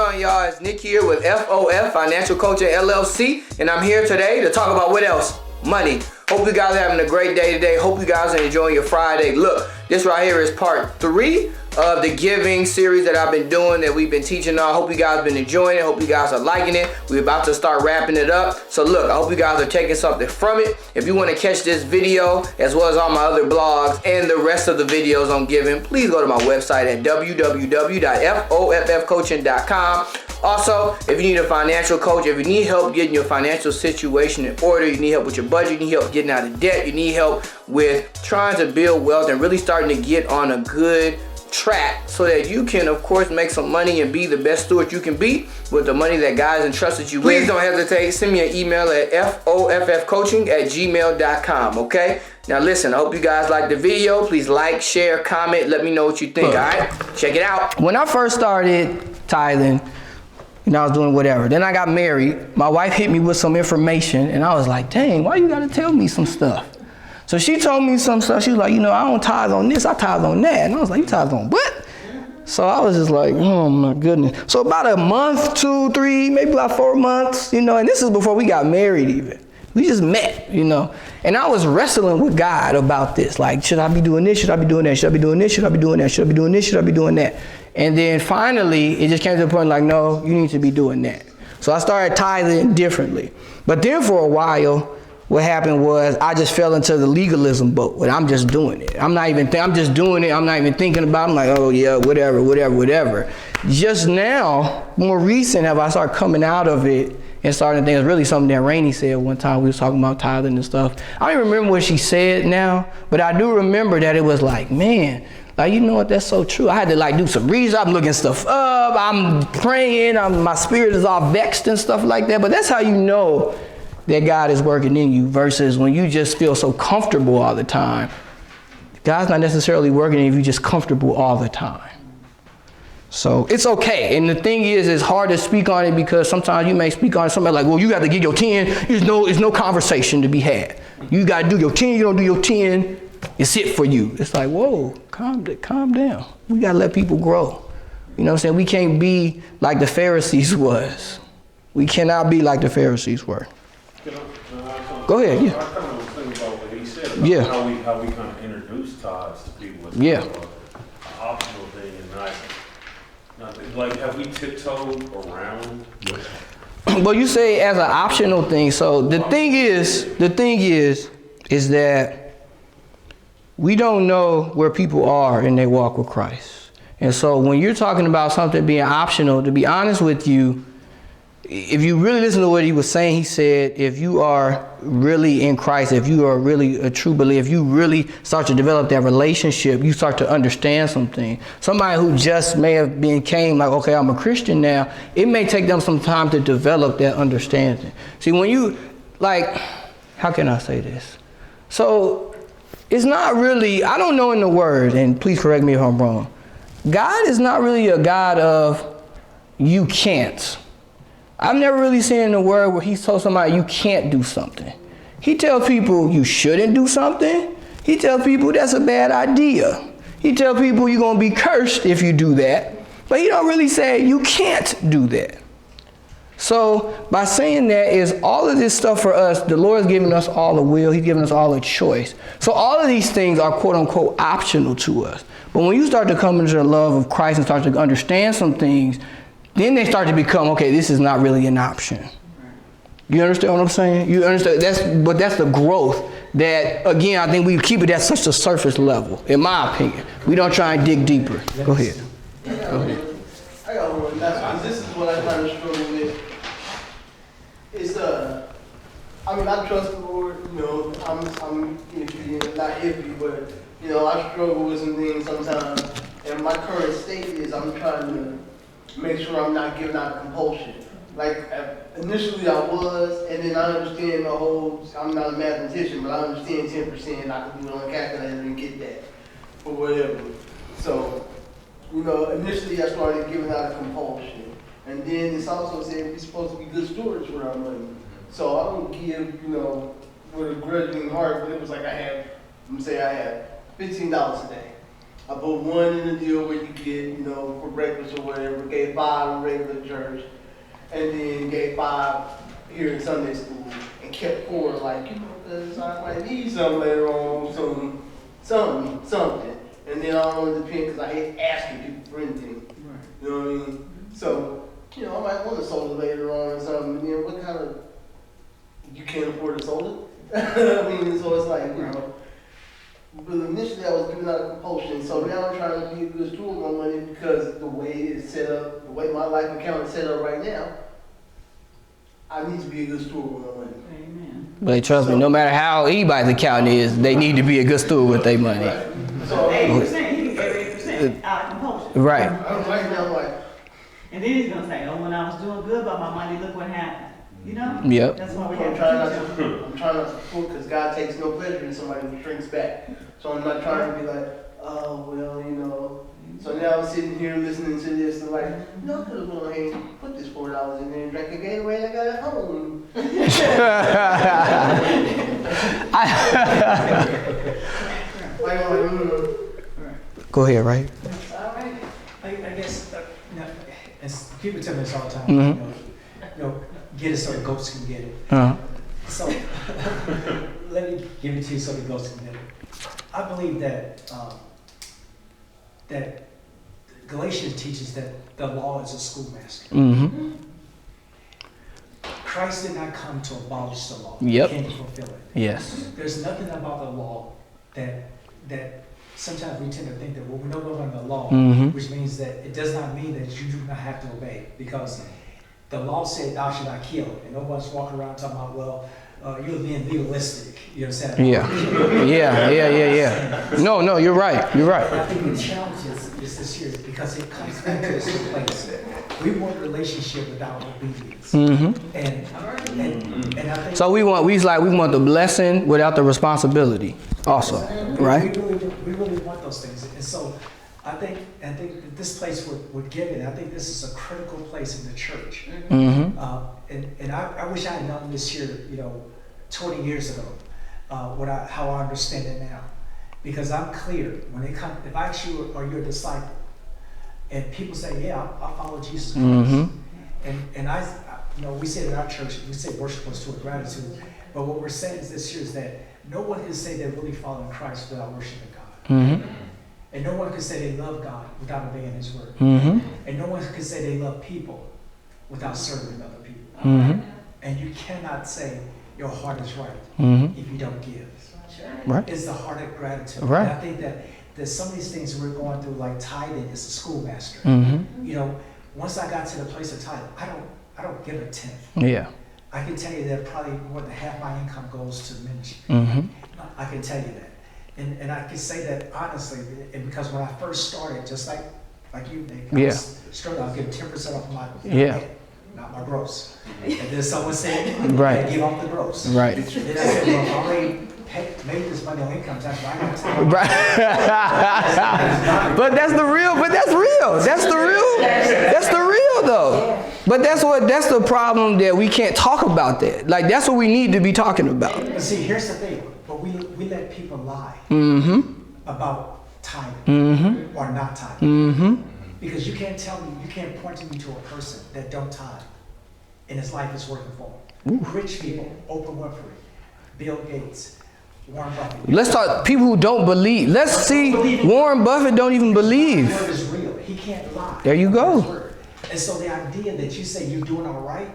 on, y'all? It's Nick here with F.O.F, Financial Coaching LLC, and I'm here today to talk about what else? Money. Hope you guys are having a great day today. Hope you guys are enjoying your Friday. Look, this right here is part 3 of the giving series that I've been doing, that we've been teaching on. Hope you guys have been enjoying it. Hope you guys are liking it. We're about to start wrapping it up. So look, I hope you guys are taking something from it. If you want to catch this video, as well as all my other blogs and the rest of the videos on giving, please go to my website at www.foffcoaching.com. Also, if you need a financial coach, if you need help getting your financial situation in order, you need help with your budget, you need help getting out of debt, you need help with trying to build wealth and really starting to get on a good track so that you can, of course, make some money and be the best steward you can be with the money that God has entrusted you with, please don't hesitate. Send me an email at foffcoaching@gmail.com, okay? Now listen, I hope you guys like the video. Please like, share, comment, let me know what you think, all right? Check it out. When I first started tithing, I was doing whatever. Then I got married. My wife hit me with some information, and I was like, dang, why you gotta tell me some stuff? So she told me some stuff. She was like, I don't tithe on this, I tithe on that. And I was like, you tithe on what? So I was just like, oh my goodness. So about a month, 2, 3, maybe about 4 months, and this is before we got married even. We just met, and I was wrestling with God about this. Like, should I be doing this? Should I be doing that? Should I be doing this? Should I be doing that? Should I be doing this? Should I be doing that? And then finally, it just came to the point like, no, you need to be doing that. So I started tithing differently. But then for a while, what happened was I just fell into the legalism boat. Where I'm just doing it. I'm just doing it. I'm not even thinking about it. I'm like, oh yeah, whatever. Just now, more recent, have I started coming out of it and starting to think. It's really something that Rainey said one time. We was talking about tithing and stuff. I don't even remember what she said now, but I do remember that it was like, man, like, you know what, that's so true. I had to do some research. I'm looking stuff up. I'm praying. My spirit is all vexed and stuff like that. But that's how you know that God is working in you versus when you just feel so comfortable all the time. God's not necessarily working if you're just comfortable all the time. So it's okay. And the thing is, it's hard to speak on it because sometimes you may speak on somebody like, well, you got to get your 10. There's no conversation to be had. You got to do your 10. You don't do your 10. It's it for you. It's like, whoa, calm down. We got to let people grow. You know what I'm saying? We can't be like the Pharisees was. We cannot be like the Pharisees were. Go ahead. Yeah. I kind of was thinking about what he said about how we kind of introduce tithes to people. It's kind of an optional thing and not like, have we tiptoed around? Well, you say as an optional thing. So the thing is that we don't know where people are in their walk with Christ. And so when you're talking about something being optional, to be honest with you, if you really listen to what he was saying, he said, if you are really in Christ, if you are really a true believer, if you really start to develop that relationship, you start to understand something. Somebody who just may have came like, okay, I'm a Christian now, it may take them some time to develop that understanding. See, when you, how can I say this? So it's not really, I don't know in the word, and please correct me if I'm wrong. God is not really a God of you can't. I've never really seen in the word where he's told somebody you can't do something. He tells people you shouldn't do something. He tells people that's a bad idea. He tells people you're going to be cursed if you do that. But he don't really say you can't do that. So by saying that is all of this stuff for us, the Lord has given us all the will. He's given us all the choice. So all of these things are quote unquote optional to us. But when you start to come into the love of Christ and start to understand some things, then they start to become, okay, this is not really an option. You understand what I'm saying? You understand? That's the growth that, again, I think we keep it at such a surface level, in my opinion. We don't try and dig deeper. Go ahead. I got one. This is what I kind of struggle with. It's I trust the Lord. I'm iffy, not iffy, but I struggle with some things sometimes. And my current state is I'm trying to make sure I'm not giving out compulsion. Initially I was, and then I understand the whole, I'm not a mathematician, but I understand 10%, I can do it on a calculator and get that, or whatever. So, initially I started giving out a compulsion. And then it's also said we're supposed to be good stewards for our money. So I don't give, with a grudging heart, but it was like I had $15 a day. I put 1 in the deal where you get, you know, for breakfast or whatever, gave 5 in regular church, and then gave 5 here in Sunday school, and kept 4, like, you know, because I might need something later on, something. And then I don't want to depend because I hate asking people for anything. Right. You know what I mean? So, you know, I might want a soda later on or something. You know, what kind of, you can't afford a soda? I mean, so it's like, you know. But initially I was giving out a compulsion, so now I'm trying to be a good steward of my money because the way it's set up, the way my life account is set up right now, I need to be a good steward with my money. Amen. But trust me, no matter how anybody's account is, they need to be a good steward with their money. Right. So 8%, he can get 8% out of compulsion. Right. Right now, like, And then he's gonna say, oh, when I was doing good by my money, look what happened. You know? Yep. That's why we I'm have trying to not to, I'm trying not to put, because God takes no pleasure in somebody who shrinks back. So I'm not trying to be like, oh, well, you know. So now I'm sitting here listening to this and like, no, I could have gone ahead and put this $4 in there and drank a Gatorade I got at home. Go ahead, right? All right. I guess, you know, as people tell me this all the time, you know, get it so the goats can get it. So let me give it to you so the goats can get it. I believe that that Galatians teaches that the law is a schoolmaster. Christ did not come to abolish the law. Yep. He came to fulfill it. Yes. There's nothing about the law that sometimes we tend to think that, well, we know we're under the law, which means that it does not mean that you do not have to obey, because the law said thou shalt not kill, and nobody's walking around talking about, well, you're being legalistic. You know what I'm saying? Yeah. No, you're right. You're right. I think the challenge is this here, because it comes back to this place. We want a relationship without obedience. And I think So we want the blessing without the responsibility also, right? We really want those things. And so I think that this place we're given, I think this is a critical place in the church. And I wish I had known this here, 20 years ago, how I understand it now. Because I'm clear, when they come, if I ask you, are you a disciple? And people say, yeah, I follow Jesus Christ. And I, we say in our church, we say worship was to a gratitude. But what we're saying is this here is that no one can say they're really following Christ without worshiping God. And no one can say they love God without obeying His word. And no one can say they love people without serving other people. And you cannot say your heart is right if you don't give. Right. It's the heart of gratitude. Right. And I think that some of these things we're going through, like tithing, is a schoolmaster. Once I got to the place of tithing, I don't give a tenth. Yeah. I can tell you that probably more than half my income goes to ministry. I can tell you that. And I can say that honestly, and because when I first started, just like you, Nick, I was struggling. I'll give 10% off my head, not my gross. And then someone said, right, give off the gross. Right. And then I said, well, I already made this money on income tax, but I got to right. But that's the real. That's the real though. But that's the problem, that we can't talk about that. Like, that's what we need to be talking about. But see, here's the thing. But we let people lie about tithing or not tithing. Because you can't point me to a person that don't tithe and his life is working for him. Rich people, Oprah Winfrey, Bill Gates, Warren Buffett. Let's talk people who don't believe. Let's see, Warren Buffett don't even believe. His word is real. He can't lie. There you go. And so the idea that you say you're doing all right,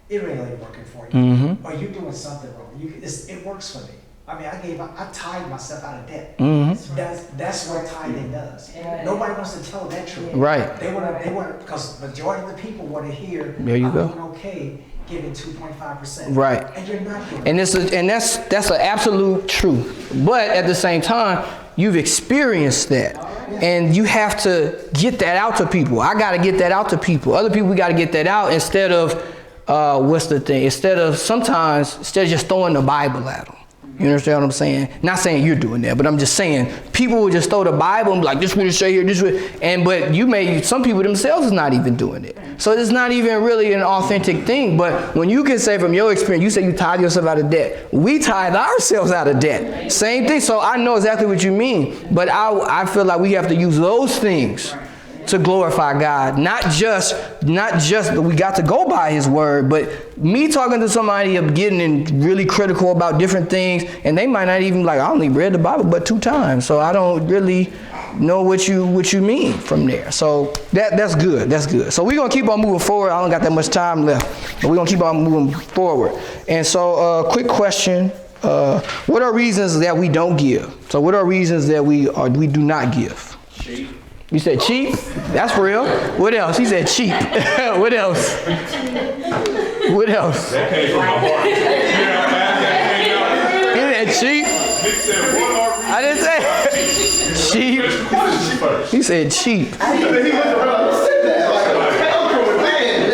it really ain't working for you. Or you're doing something wrong. It works for me. I mean, I tied myself out of debt. That's what tithing does. Nobody wants to tell that truth. Right. They want, because the majority of the people want to hear, there you go, doing okay, giving 2.5%. Right. And you're not doing and that's an absolute truth. But at the same time, you've experienced that. And you have to get that out to people. I got to get that out to people. Other people, we got to get that out instead of, instead of just throwing the Bible at them. You understand what I'm saying? Not saying you're doing that, but I'm just saying people would just throw the Bible and be like, this what it say here, this what, but some people themselves is not even doing it. So it's not even really an authentic thing. But when you can say from your experience, you say you tithe yourself out of debt. We tithe ourselves out of debt. Same thing. So I know exactly what you mean. But I feel like we have to use those things to glorify God, not just we got to go by his word, but me talking to somebody of getting really critical about different things, and they might not even like, I only read the Bible but 2 times, so I don't really know what you mean from there. So that's good. That's good. So we're gonna keep on moving forward. I don't got that much time left, but we're gonna keep on moving forward. And so quick question. What are reasons that we don't give? So what are reasons that we do not give? Cheap. You said cheap? That's real. What else? He said cheap. What else? What else? That came from my heart. He said cheap. I didn't say cheap. He said cheap.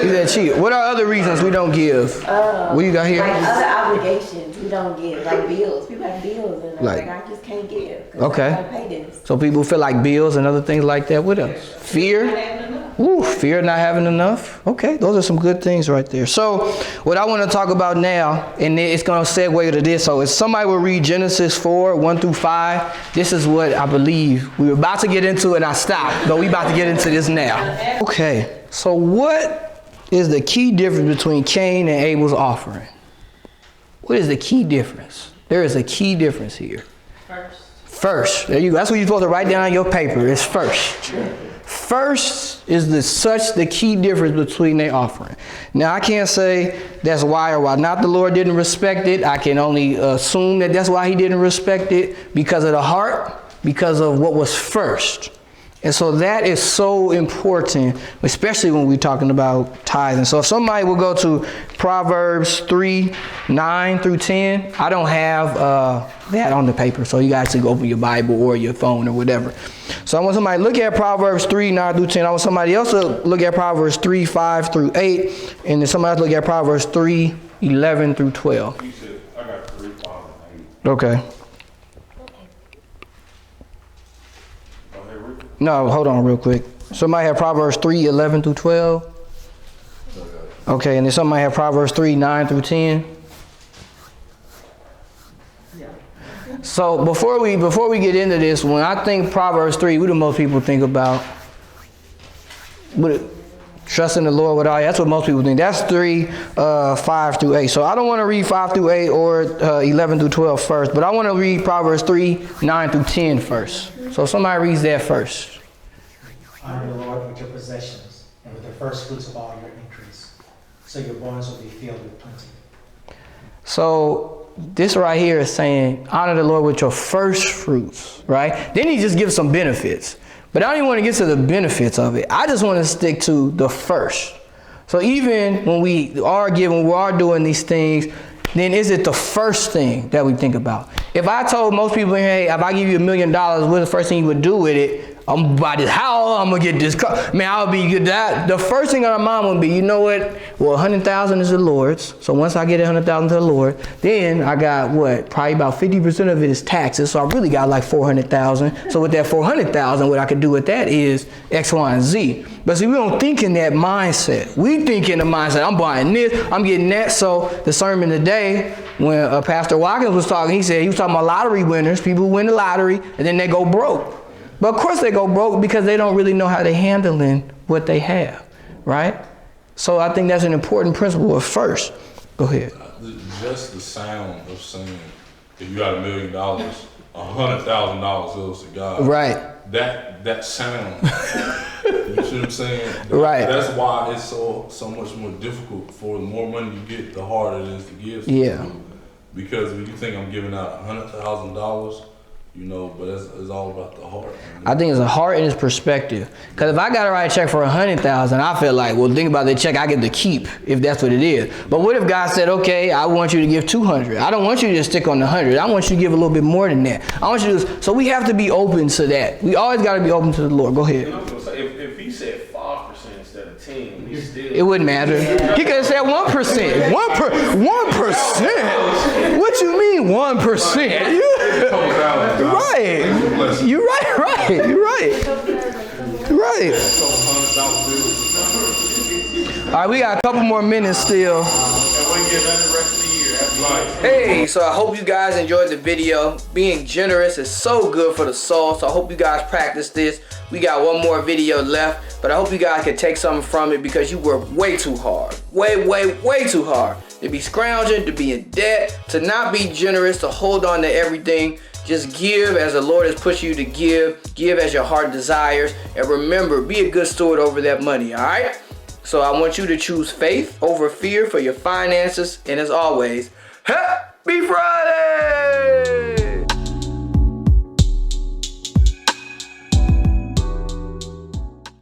He said cheap. What are other reasons we don't give? What you got here? Like other obligations we don't give, like bills. People have bills and like I just can't give. Okay. I gotta pay this. So people feel like bills and other things like that. What else? Fear. Ooh, fear not having enough. Okay, those are some good things right there. So what I want to talk about now, and it's going to segue to this. So if somebody will read Genesis 4, 1 through 5, this is what I believe. We were about to get into it and I stopped, but we about to get into this now. Okay, so what is the key difference between Cain and Abel's offering? What is the key difference? There is a key difference here. First. There you go. That's what you're supposed to write down on your paper. It's first. First is the key difference between their offering. Now, I can't say that's why or why not the Lord didn't respect it. I can only assume that that's why he didn't respect it, because of the heart, because of what was first. And so that is so important, especially when we're talking about tithing. So if somebody will go to Proverbs 3, 9 through 10, I don't have that on the paper. So you guys can open your Bible or your phone or whatever. So I want somebody to look at Proverbs 3, 9 through 10. I want somebody else to look at Proverbs 3, 5 through 8. And then somebody else look at Proverbs 3, 11 through 12. You said, I got 3, 5, and 8. Okay. No, hold on real quick. Somebody have Proverbs 3, 11 through 12. Okay, and then somebody have Proverbs 3, 9 through 10. So before we get into this, when I think Proverbs 3, what do most people think about? Trust in the Lord with all. That's what most people think. That's 3, 5 through 8. So I don't want to read 5 through 8 or 11 through 12 first, but I want to read Proverbs 3, 9 through 10 first. So somebody reads that first. Honor the Lord with your possessions and with the first fruits of all your increase, so your barns will be filled with plenty. So this right here is saying, honor the Lord with your first fruits, right? Then he just gives some benefits. But I don't even want to get to the benefits of it. I just want to stick to the first. So even when we are doing these things, then is it the first thing that we think about? If I told most people, hey, if I give you $1 million, what's the first thing you would do with it? I'm about this house, I'm gonna get this car. Man, I'll be good. That the first thing on our mind would be, you know what? Well, 100,000 is the Lord's. So once I get 100,000 to the Lord, then I got what? Probably about 50% of it is taxes. So I really got like 400,000. So with that 400,000, what I could do with that is X, Y, and Z. But see, we don't think in that mindset. We think in the mindset, I'm buying this, I'm getting that. So the sermon today, when Pastor Watkins was talking, he was talking about lottery winners, people who win the lottery, and then they go broke. But of course they go broke because they don't really know how to handle what they have, right? So I think that's an important principle at first. Go ahead. Just the sound of saying, if you got $1 million, $100,000 goes to God. Right. That sound. You see what I'm saying? Right. That's why it's so much more difficult. For the more money you get, the harder it is to give. Yeah. People. Because when you think I'm giving out $100,000, you know, but it's all about the heart. I think it's a heart and it's perspective. Because if I got to write a check for 100,000, I feel like, well, think about the check I get to keep, if that's what it is. But what if God said, okay, I want you to give 200. I don't want you to just stick on the 100. I want you to give a little bit more than that. I want you to. So we have to be open to that. We always got to be open to the Lord. Go ahead. And I was gonna say, if he said 5% instead of 10, It wouldn't matter. He could have said 1%. 1%. What you mean 1%? Right. You're right. You're right. All right, we got a couple more minutes still. Hey, so I hope you guys enjoyed the video. Being generous is so good for the soul, so I hope you guys practice this. We got one more video left, but I hope you guys can take something from it because you work way too hard. Way too hard. To be scrounging, to be in debt, to not be generous, to hold on to everything. Just give as the Lord has pushed you to give. Give as your heart desires. And remember, be a good steward over that money, all right? So I want you to choose faith over fear for your finances. And as always, Happy Friday!